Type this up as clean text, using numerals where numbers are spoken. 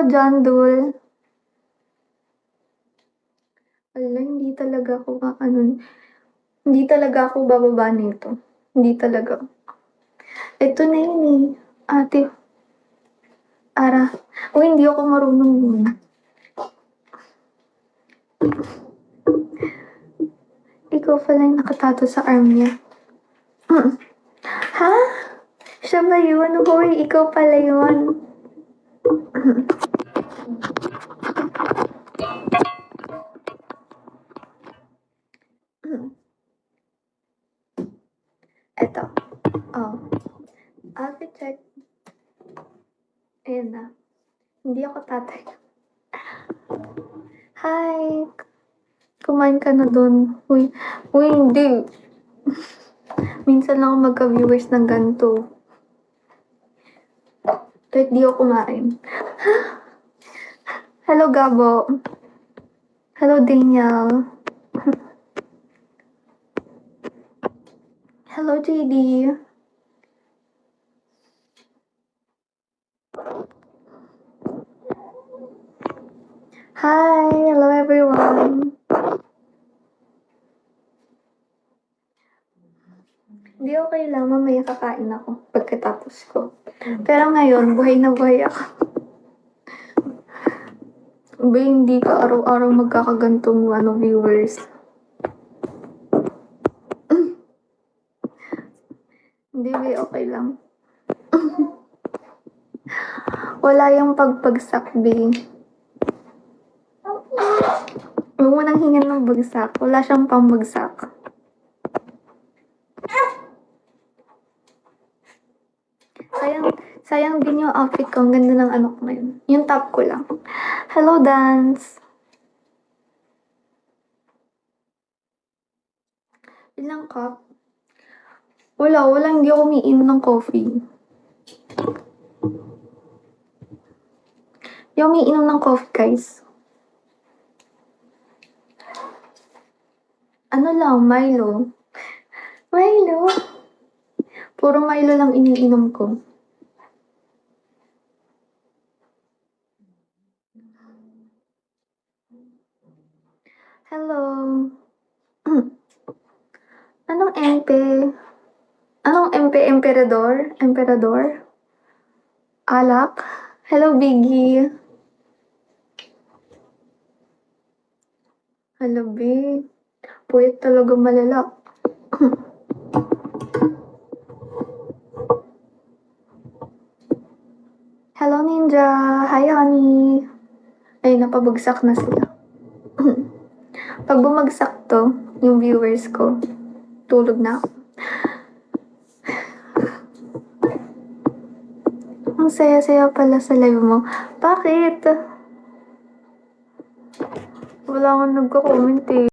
John Dul. Hala, hindi talaga ako hindi talaga ako bababa nito. Hindi talaga. Ito na yun eh. Ate, Ara. Hindi ako marunong yun. Ikaw pala yung nakatato sa arm niya. Ha? Siya ba yun? Hoy, ikaw pala yun. Eto. Oh. Outfit check. Ayan na. Hindi ako tatay. Hi! Kumain ka na dun. Uy, hindi. Minsan lang ako magka-viewers ng ganito. Kahit di ako kumain. Hello, Gabo. Hello, Daniel. Hello, JD. Hi! Hello, everyone. Hindi okay lang. Mamaya kakain ako pagkatapos ko. Pero ngayon, buhay na buhay ako. Ba, hindi ka araw-araw magkakagantong viewers. Hindi, ba, okay lang. Wala yung pagpagsak, be. Huwag mo nang hingan ng bagsak. Wala siyang pambagsak. Sayang din yung outfit ko. Ang ganda ng ano ko ngayon. Yung top ko lang. Hello, Dance! Ilang cup? Wala. Hindi ako umiinom ng coffee. Hindi ako umiinom ng coffee, guys. Ano lang, Milo. Milo? Puro Milo lang iniinom ko. Hello. Anong empe? Anong empe? Emperador? Emperador? Alak? Hello, Biggie. Hello, B. Puyat talaga malala. Hello, Ninja. Hi, honey. Ay, napabagsak na sila. Pag bumagsak to, yung viewers ko, tulog na ako. Ang saya-saya pala sa live mo. Bakit? Wala akong nagko-comment eh.